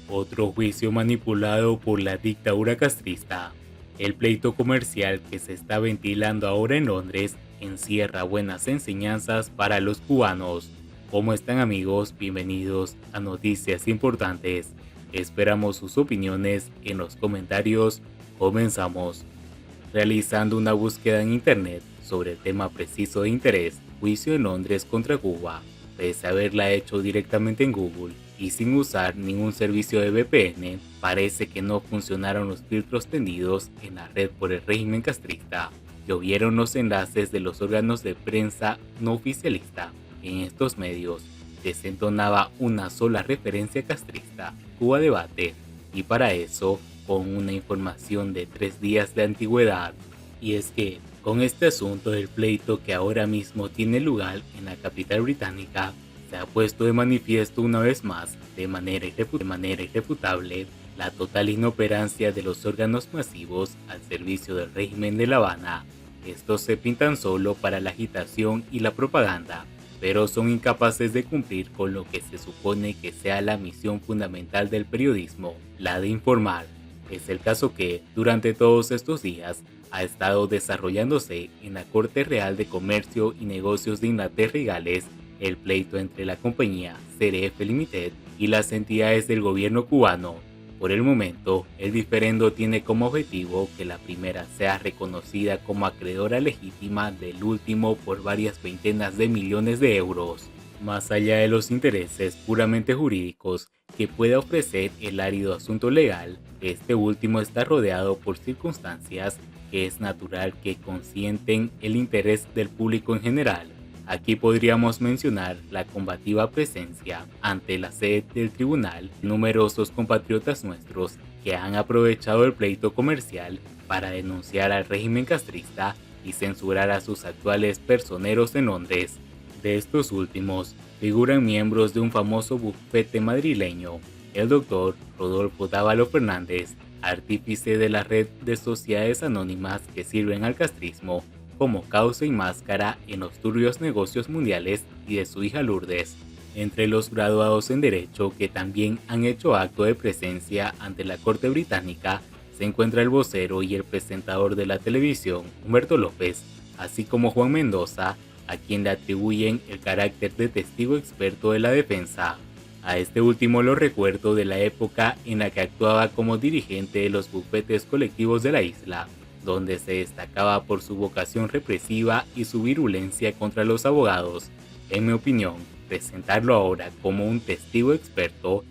Otro juicio manipulado por la dictadura castrista. El pleito comercial que se está ventilando ahora en Londres encierra buenas enseñanzas para los cubanos. ¿Cómo están, amigos? Bienvenidos a Noticias Importantes. Esperamos sus opiniones en los comentarios. Comenzamos. Realizando una búsqueda en internet sobre el tema preciso de interés, juicio en Londres contra Cuba, pese a haberla hecho directamente en Google y sin usar ningún servicio de VPN, parece que no funcionaron los filtros tendidos en la red por el régimen castrista. Llovieron los enlaces de los órganos de prensa no oficialista. En estos medios desentonaba una sola referencia castrista, Cuba Debate, y para eso con una información de 3 días de antigüedad. Y es que, con este asunto del pleito que ahora mismo tiene lugar en la capital británica, se ha puesto de manifiesto una vez más, de manera irrefutable, la total inoperancia de los órganos masivos al servicio del régimen de La Habana. Estos se pintan solo para la agitación y la propaganda, pero son incapaces de cumplir con lo que se supone que sea la misión fundamental del periodismo, la de informar. Es el caso que, durante todos estos días, ha estado desarrollándose en la Corte Real de Comercio y Negocios de Inglaterra y Gales el pleito entre la compañía CRF Limited y las entidades del gobierno cubano. Por el momento, el diferendo tiene como objetivo que la primera sea reconocida como acreedora legítima del último por varias veintenas de millones de euros. Más allá de los intereses puramente jurídicos que pueda ofrecer el árido asunto legal, este último está rodeado por circunstancias que es natural que consienten el interés del público en general. Aquí podríamos mencionar la combativa presencia ante la sede del tribunal de numerosos compatriotas nuestros que han aprovechado el pleito comercial para denunciar al régimen castrista y censurar a sus actuales personeros en Londres. De estos últimos figuran miembros de un famoso bufete madrileño, el doctor Rodolfo Dávalo Fernández, artífice de la red de sociedades anónimas que sirven al castrismo como causa y máscara en los turbios negocios mundiales, y de su hija Lourdes. Entre los graduados en Derecho que también han hecho acto de presencia ante la Corte Británica se encuentra el vocero y el presentador de la televisión, Humberto López, así como Juan Mendoza, a quien le atribuyen el carácter de testigo experto de la defensa. A este último lo recuerdo de la época en la que actuaba como dirigente de los bufetes colectivos de la isla, donde se destacaba por su vocación represiva y su virulencia contra los abogados. En mi opinión, presentarlo ahora como un testigo experto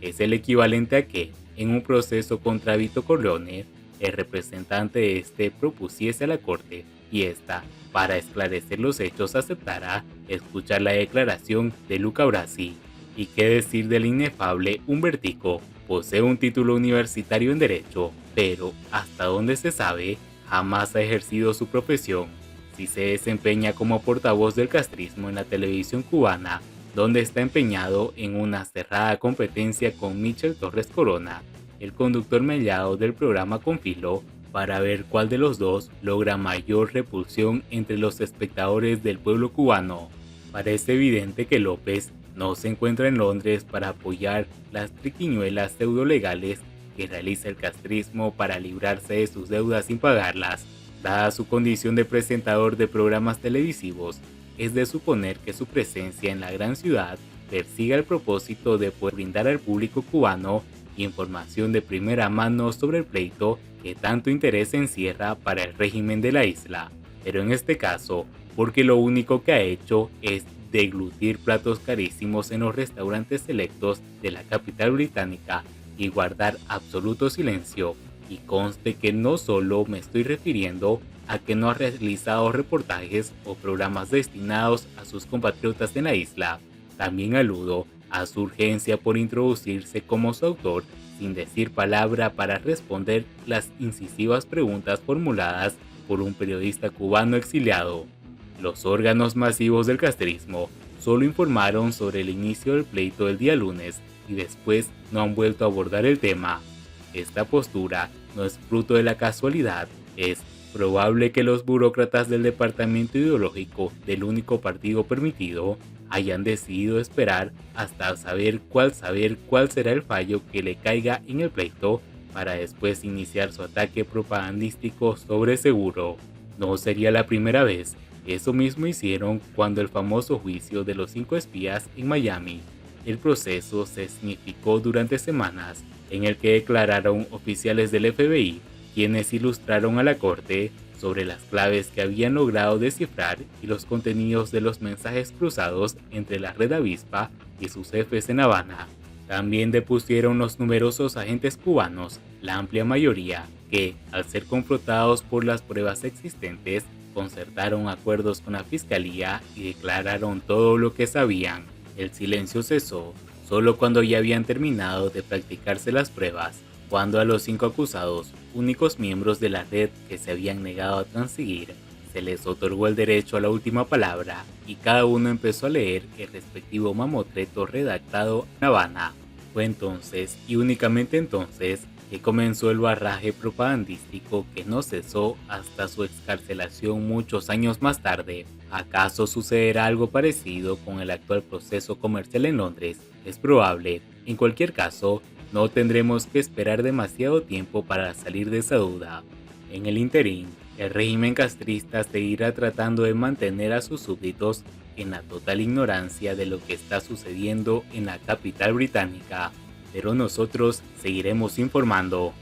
es el equivalente a que, en un proceso contra Vito Corleone, el representante de este propusiese a la corte y ésta, para esclarecer los hechos, aceptará escuchar la declaración de Luca Brasi. ¿Y qué decir del inefable Humbertico? Posee un título universitario en Derecho, pero, hasta donde se sabe, jamás ha ejercido su profesión. Si se desempeña como portavoz del castrismo en la televisión cubana, donde está empeñado en una cerrada competencia con Michel Torres Corona, el conductor mellado del programa Con Filo, para ver cuál de los dos logra mayor repulsión entre los espectadores del pueblo cubano. Parece evidente que López no se encuentra en Londres para apoyar las triquiñuelas pseudolegales que realiza el castrismo para librarse de sus deudas sin pagarlas. Dada su condición de presentador de programas televisivos, es de suponer que su presencia en la gran ciudad persiga el propósito de poder brindar al público cubano información de primera mano sobre el pleito que tanto interés encierra para el régimen de la isla. Pero en este caso, porque lo único que ha hecho es deglutir platos carísimos en los restaurantes selectos de la capital británica y guardar absoluto silencio. Y conste que no solo me estoy refiriendo a que no ha realizado reportajes o programas destinados a sus compatriotas en la isla, también aludo a su urgencia por introducirse como su autor sin decir palabra para responder las incisivas preguntas formuladas por un periodista cubano exiliado. Los órganos masivos del castrismo solo informaron sobre el inicio del pleito el día lunes y después no han vuelto a abordar el tema. Esta postura no es fruto de la casualidad, es probable que los burócratas del departamento ideológico del único partido permitido hayan decidido esperar hasta saber cuál será el fallo que le caiga en el pleito para después iniciar su ataque propagandístico sobre seguro. No sería la primera vez. Eso mismo hicieron cuando el famoso juicio de los 5 espías en Miami. El proceso se significó durante semanas, en el que declararon oficiales del FBI, quienes ilustraron a la corte sobre las claves que habían logrado descifrar y los contenidos de los mensajes cruzados entre la Red Avispa y sus jefes en Habana. También depusieron los numerosos agentes cubanos, la amplia mayoría, que, al ser confrontados por las pruebas existentes, concertaron acuerdos con la fiscalía y declararon todo lo que sabían. El silencio cesó solo cuando ya habían terminado de practicarse las pruebas, cuando a los 5 acusados, únicos miembros de la red que se habían negado a transigir, se les otorgó el derecho a la última palabra y cada uno empezó a leer el respectivo mamotreto redactado en Habana. Fue entonces, y únicamente entonces, que comenzó el barraje propagandístico que no cesó hasta su excarcelación muchos años más tarde. ¿Acaso sucederá algo parecido con el actual proceso comercial en Londres? Es probable. En cualquier caso, no tendremos que esperar demasiado tiempo para salir de esa duda. En el interín, el régimen castrista seguirá tratando de mantener a sus súbditos en la total ignorancia de lo que está sucediendo en la capital británica, pero nosotros seguiremos informando.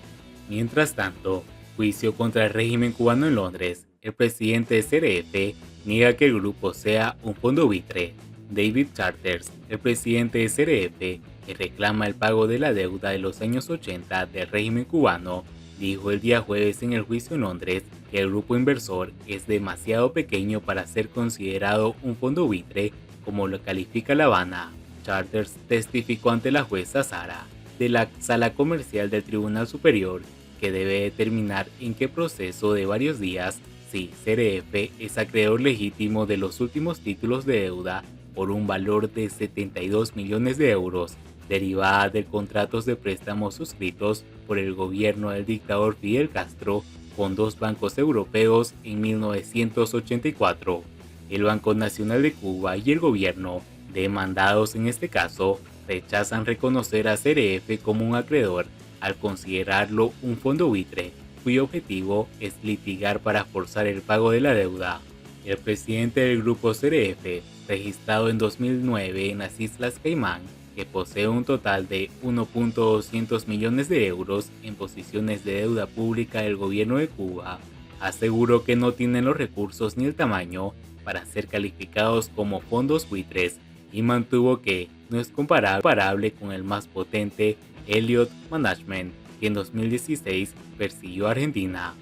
Mientras tanto, juicio contra el régimen cubano en Londres. El presidente de CRF niega que el grupo sea un fondo buitre. David Charters, el presidente de CRF, que reclama el pago de la deuda de los años 80 del régimen cubano, dijo el día jueves en el juicio en Londres que el grupo inversor es demasiado pequeño para ser considerado un fondo buitre como lo califica La Habana. Charters testificó ante la jueza Sara de la Sala Comercial del Tribunal Superior, que debe determinar en qué proceso de varios días si CRF es acreedor legítimo de los últimos títulos de deuda por un valor de 72 millones de euros, derivada de contratos de préstamos suscritos por el gobierno del dictador Fidel Castro con 2 bancos europeos en 1984. El Banco Nacional de Cuba y el gobierno, demandados en este caso, rechazan reconocer a CRF como un acreedor al considerarlo un fondo buitre, cuyo objetivo es litigar para forzar el pago de la deuda. El presidente del grupo CRF, registrado en 2009 en las Islas Caimán, que posee un total de 1.200 millones de euros en posiciones de deuda pública del gobierno de Cuba, aseguró que no tienen los recursos ni el tamaño para ser calificados como fondos buitres y mantuvo que no es comparable con el más potente Elliott Management, que en 2016 persiguió a Argentina.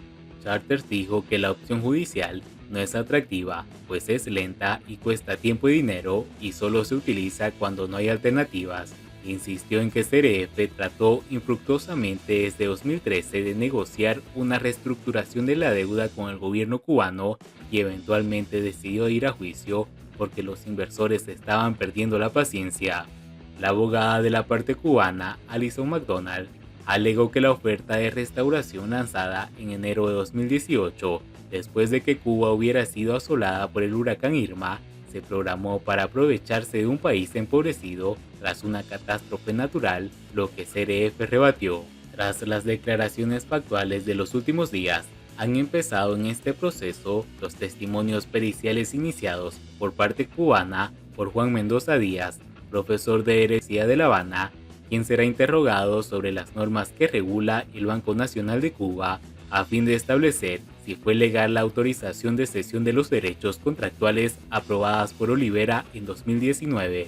Charters dijo que la opción judicial no es atractiva, pues es lenta y cuesta tiempo y dinero y solo se utiliza cuando no hay alternativas. Insistió en que CRF trató infructuosamente desde 2013 de negociar una reestructuración de la deuda con el gobierno cubano y eventualmente decidió ir a juicio porque los inversores estaban perdiendo la paciencia. La abogada de la parte cubana, Alison McDonald, alegó que la oferta de restauración lanzada en enero de 2018, después de que Cuba hubiera sido asolada por el huracán Irma, se programó para aprovecharse de un país empobrecido tras una catástrofe natural, lo que CRF rebatió. Tras las declaraciones factuales de los últimos días, han empezado en este proceso los testimonios periciales iniciados por parte cubana por Juan Mendoza Díaz, profesor de Herencia de La Habana, quien será interrogado sobre las normas que regula el Banco Nacional de Cuba a fin de establecer si fue legal la autorización de cesión de los derechos contractuales aprobadas por Olivera en 2019.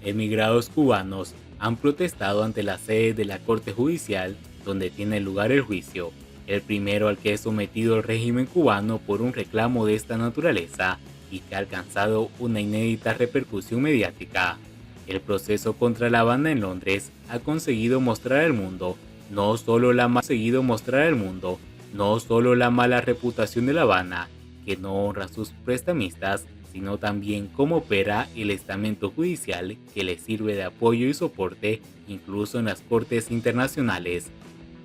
Emigrados cubanos han protestado ante la sede de la Corte Judicial donde tiene lugar el juicio, el primero al que es sometido el régimen cubano por un reclamo de esta naturaleza y que ha alcanzado una inédita repercusión mediática. El proceso contra La Habana en Londres ha conseguido mostrar al mundo no solo la mala reputación de La Habana, que no honra a sus prestamistas, sino también cómo opera el estamento judicial que le sirve de apoyo y soporte incluso en las cortes internacionales.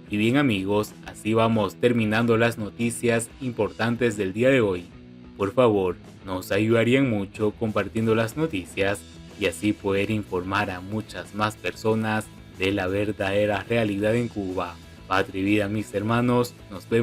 Y bien amigos, así vamos terminando las noticias importantes del día de hoy. Por favor, nos ayudarían mucho compartiendo las noticias y así poder informar a muchas más personas de la verdadera realidad en Cuba. Patria y vida, mis hermanos, nos vemos.